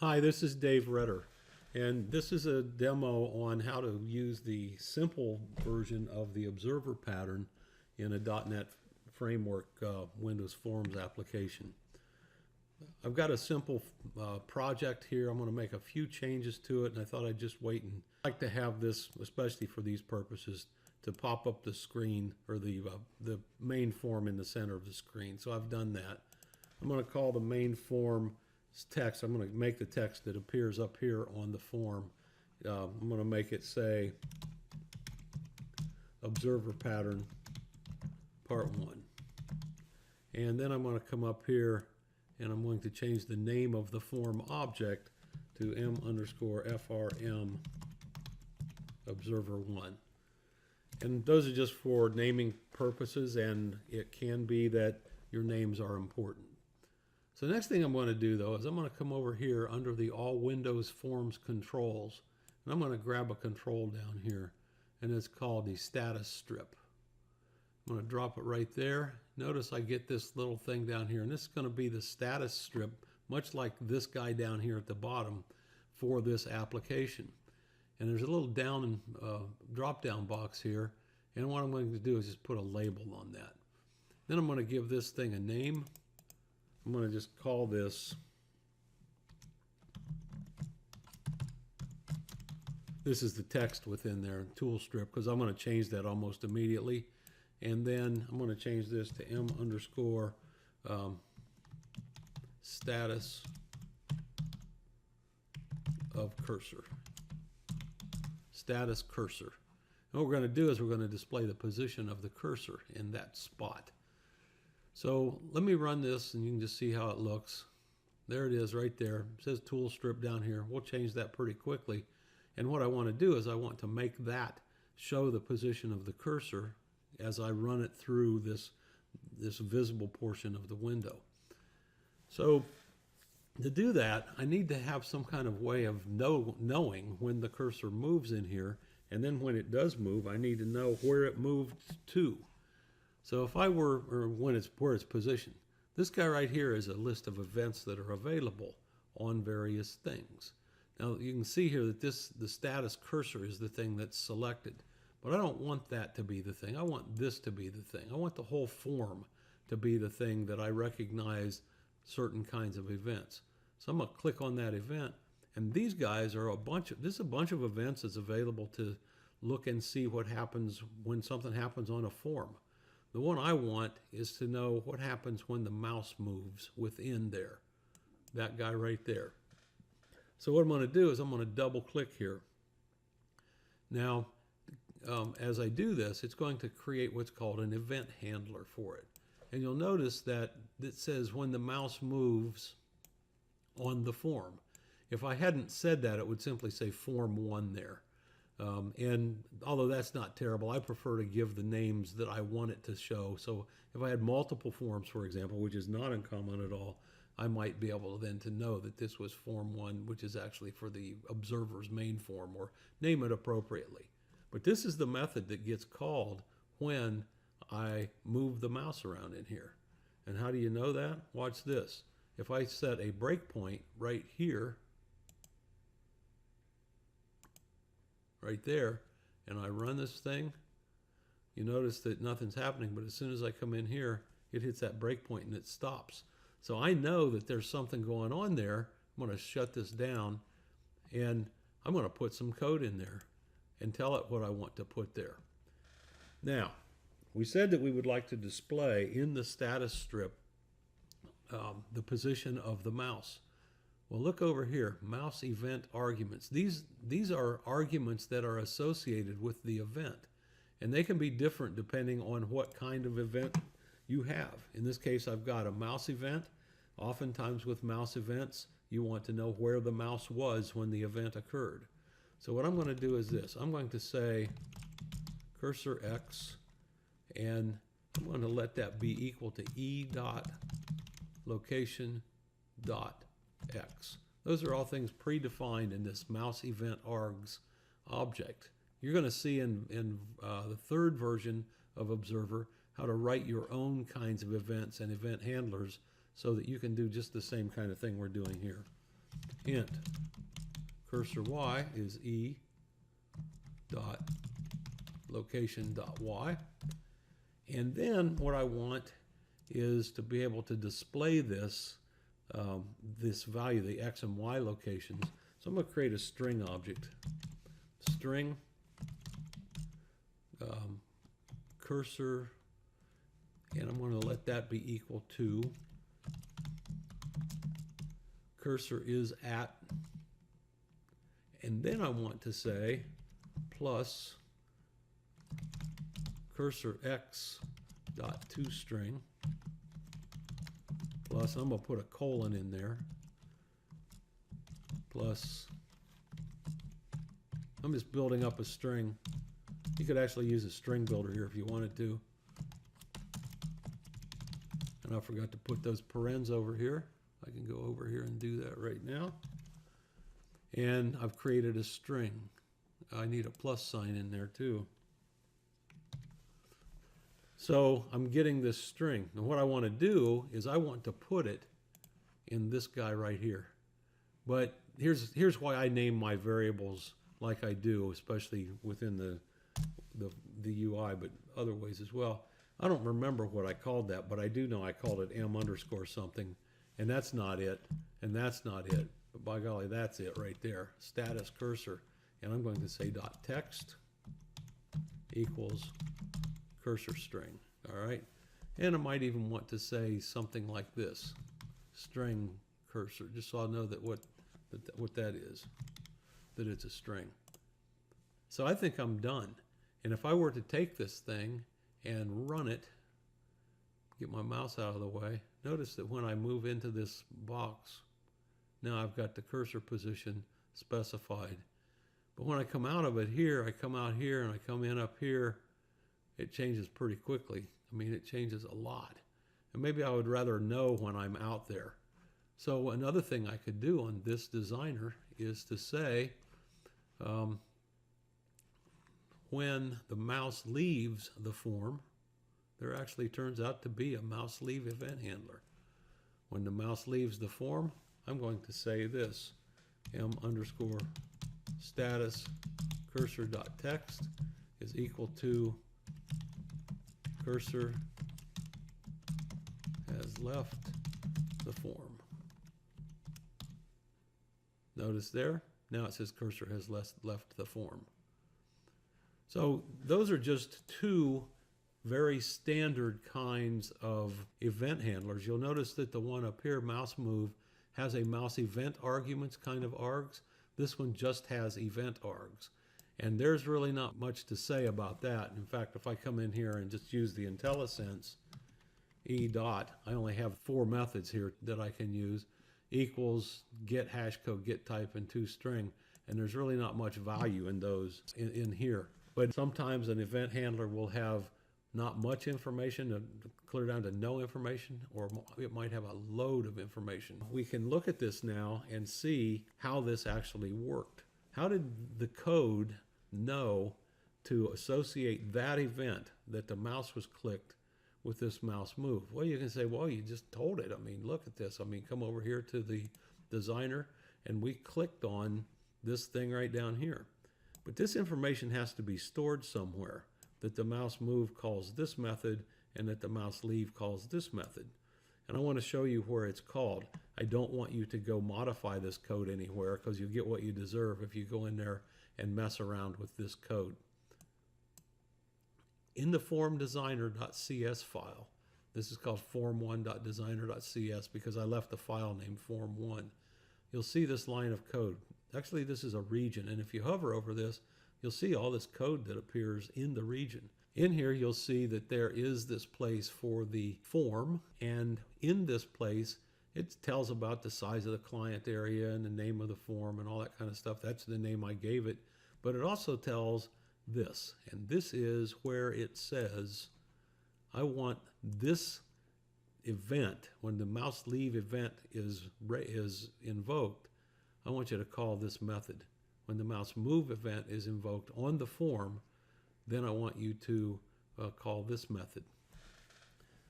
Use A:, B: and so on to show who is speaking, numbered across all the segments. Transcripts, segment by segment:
A: Hi, this is Dave Redder, and this is a demo on how to use the simple version of the observer pattern in a .NET Framework Windows Forms application. I've got a simple project here. I'm going to make a few changes to it, and I thought I'd just wait and like to have this, especially for these purposes, to pop up the screen or the main form in the center of the screen. So I've done that. I'm going to call the main form text. I'm going to make the text that appears up here on the form. I'm going to make it say observer pattern part 1. And then I'm going to come up here and I'm going to change the name of the form object to m_frm observer 1. And those are just for naming purposes, and it can be that your names are important. So the next thing I'm going to do, though, is I'm going to come over here under the All Windows Forms Controls, and I'm going to grab a control down here, and it's called the Status Strip. I'm going to drop it right there. Notice I get this little thing down here, and this is going to be the status strip, much like this guy down here at the bottom for this application. And there's a little drop-down box here, and what I'm going to do is just put a label on that. Then I'm going to give this thing a name. I'm going to just call this is the text within there, tool strip, because I'm going to change that almost immediately. And then I'm going to change this to m_status of cursor. Status cursor. And what we're going to do is we're going to display the position of the cursor in that spot. So let me run this and you can just see how it looks. There it is right there. It says tool strip down here. We'll change that pretty quickly. And what I want to do is I want to make that show the position of the cursor as I run it through this visible portion of the window. So to do that, I need to have some kind of way of knowing when the cursor moves in here, and then when it does move, I need to know where it moved to. So if I were, or where it's positioned, this guy right here is a list of events that are available on various things. Now you can see here that the status cursor is the thing that's selected, but I don't want that to be the thing. I want this to be the thing. I want the whole form to be the thing that I recognize certain kinds of events. So I'm going to click on that event, and these guys are this is a bunch of events that's available to look and see what happens when something happens on a form. The one I want is to know what happens when the mouse moves within there. That guy right there. So what I'm going to do is I'm going to double click here. Now, as I do this, it's going to create what's called an event handler for it. And you'll notice that it says when the mouse moves on the form. If I hadn't said that, it would simply say form 1 there. And although that's not terrible, I prefer to give the names that I want it to show. So if I had multiple forms, for example, which is not uncommon at all, I might be able then to know that this was form 1, which is actually for the observer's main form, or name it appropriately. But this is the method that gets called when I move the mouse around in here. And how do you know that? Watch this. If I set a breakpoint right here, right there, and I run this thing, you notice that nothing's happening, but as soon as I come in here, it hits that breakpoint and it stops. So I know that there's something going on there. I'm going to shut this down, and I'm going to put some code in there and tell it what I want to put there. Now, we said that we would like to display in the status strip the position of the mouse. Well, look over here, mouse event arguments. These are arguments that are associated with the event, and they can be different depending on what kind of event you have. In this case, I've got a mouse event. Oftentimes with mouse events, you want to know where the mouse was when the event occurred. So what I'm going to do is this. I'm going to say cursor X, and I'm going to let that be equal to e.location.x. Those are all things predefined in this mouse event args object. You're going to see in the third version of Observer how to write your own kinds of events and event handlers so that you can do just the same kind of thing we're doing here. int cursor y is e dot location dot y. And then what I want is to be able to display this this value, the x and y locations. So I'm going to create a string object. String cursor, and I'm going to let that be equal to cursor is at, and then I want to say plus cursor x dot toString plus, I'm going to put a colon in there, plus, I'm just building up a string. You could actually use a string builder here if you wanted to. And I forgot to put those parens over here. I can go over here and do that right now. And I've created a string. I need a plus sign in there too. So I'm getting this string. And what I want to do is I want to put it in this guy right here. But here's why I name my variables like I do, especially within the UI, but other ways as well. I don't remember what I called that, but I do know I called it m underscore something, and that's not it, and that's not it. But by golly, that's it right there, status cursor. And I'm going to say dot text equals cursor string, all right? And I might even want to say something like this, string cursor, just so I'll know that what that is, that it's a string. So I think I'm done. And if I were to take this thing and run it, get my mouse out of the way, notice that when I move into this box, now I've got the cursor position specified. But when I come out of it here, I come out here and I come in up here, it changes pretty quickly. I mean, it changes a lot. And maybe I would rather know when I'm out there. So another thing I could do on this designer is to say, when the mouse leaves the form, there actually turns out to be a mouse leave event handler. When the mouse leaves the form, I'm going to say this, m underscore status cursor dot text is equal to cursor has left the form. Notice there, now it says cursor has left the form. So those are just two very standard kinds of event handlers. You'll notice that the one up here, mouse move, has a mouse event arguments kind of args. This one just has event args. And there's really not much to say about that. In fact, if I come in here and just use the IntelliSense e dot, I only have 4 methods here that I can use, equals get hashcode, get type, and toString. And there's really not much value in those in here. But sometimes an event handler will have not much information, clear down to no information, or it might have a load of information. We can look at this now and see how this actually worked. How did the code know to associate that event that the mouse was clicked with this mouse move? Well, you can say, well, you just told it. I mean, look at this. I mean, come over here to the designer, and we clicked on this thing right down here. But this information has to be stored somewhere, that the mouse move calls this method and that the mouse leave calls this method. And I want to show you where it's called. I don't want you to go modify this code anywhere, because you get what you deserve if you go in there and mess around with this code. In the formdesigner.cs file, this is called form1.designer.cs because I left the file name form1. You'll see this line of code. Actually, this is a region, and if you hover over this, you'll see all this code that appears in the region. In here, you'll see that there is this place for the form, and in this place, it tells about the size of the client area and the name of the form and all that kind of stuff. That's the name I gave it. But it also tells this, and this is where it says, I want this event, when the mouse leave event is invoked, I want you to call this method. When the mouse move event is invoked on the form, then I want you to call this method.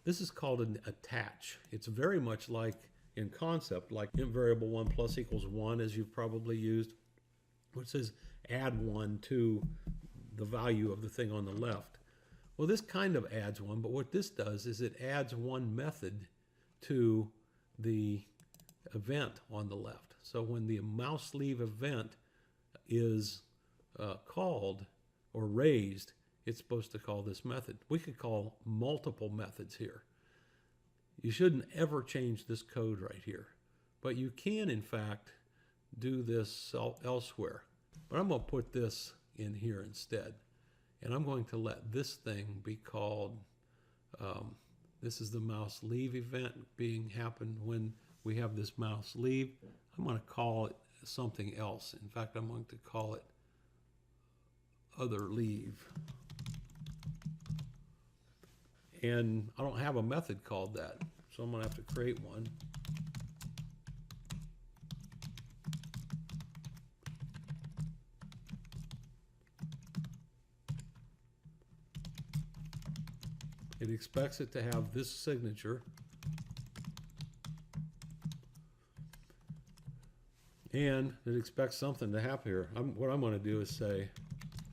A: This is called an attach. It's very much like in concept, like int variable 1 plus equals 1, as you've probably used, which says add 1 to the value of the thing on the left. Well, this kind of adds one, but what this does is it adds one method to the event on the left. So when the mouse leave event is called or raised, it's supposed to call this method. We could call multiple methods here. You shouldn't ever change this code right here, but you can in fact do this elsewhere. But I'm going to put this in here instead, and I'm going to let this thing be called, this is the mouse leave event being happen when we have this mouse leave. I'm going to call it something else. In fact, I'm going to call it other leave. And I don't have a method called that, so I'm going to have to create one. It expects it to have this signature. And it expects something to happen here. What I'm going to do is say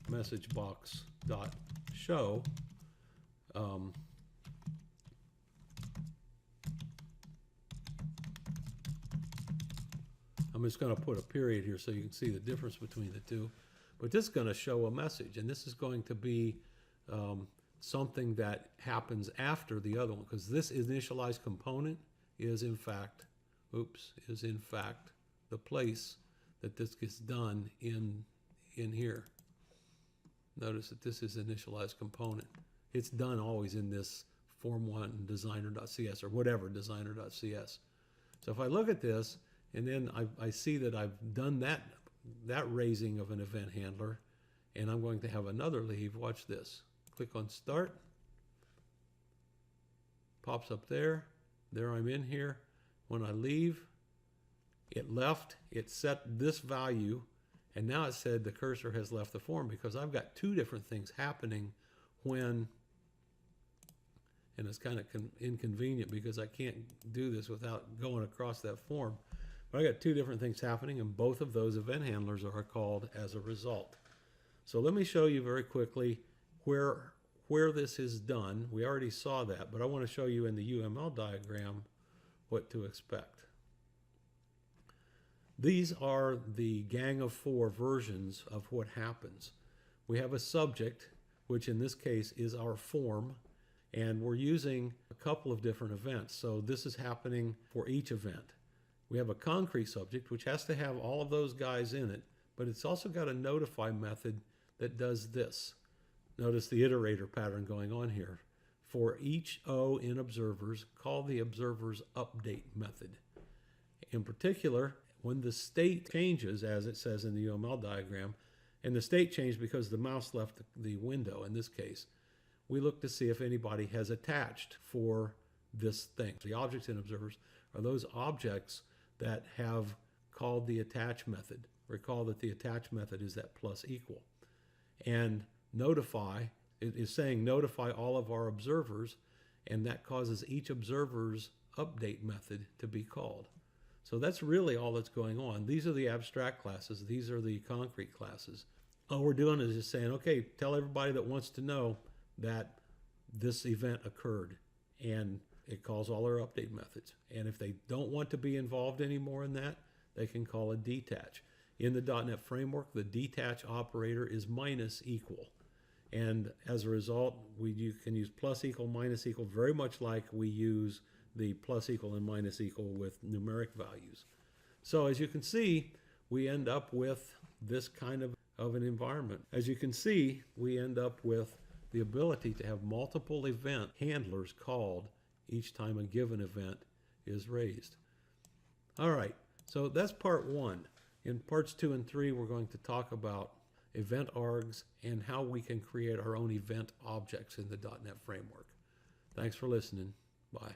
A: message box dot show. I'm just going to put a period here so you can see the difference between the two. But this is going to show a message, and this is going to be something that happens after the other one, because this initialized component is in fact, the place that this gets done in here. Notice that this is initialized component. It's done always in this form1 designer.cs or whatever designer.cs. So if I look at this and then I see that I've done that raising of an event handler, and I'm going to have another leave. Watch this. Click on start. Pops up there. There I'm in here. When I leave, it left. It set this value, and now it said the cursor has left the form, because I've got two different things happening when, and it's kind of inconvenient because I can't do this without going across that form. But I got two different things happening, and both of those event handlers are called as a result. So let me show you very quickly where this is done. We already saw that, but I want to show you in the UML diagram what to expect. These are the gang of four versions of what happens. We have a subject, which in this case is our form, and we're using a couple of different events. So this is happening for each event. We have a concrete subject, which has to have all of those guys in it, but it's also got a notify method that does this. Notice the iterator pattern going on here. For each O in observers, call the observers update method. In particular, when the state changes, as it says in the UML diagram, and the state changed because the mouse left the window in this case, we look to see if anybody has attached for this thing. The objects in observers are those objects that have called the attach method. Recall that the attach method is that plus equal. And notify, it is saying notify all of our observers, and that causes each observer's update method to be called. So that's really all that's going on. These are the abstract classes. These are the concrete classes. All we're doing is just saying, okay, tell everybody that wants to know that this event occurred, and it calls all our update methods. And if they don't want to be involved anymore in that, they can call a detach. In the .NET framework, the detach operator is minus equal. And as a result, you can use plus equal, minus equal, very much like we use the plus equal and minus equal with numeric values. So as you can see, we end up with this kind of an environment. As you can see, we end up with the ability to have multiple event handlers called each time a given event is raised. All right, so that's part one. In parts 2 and 3, we're going to talk about event args and how we can create our own event objects in the .NET framework. Thanks for listening. Bye.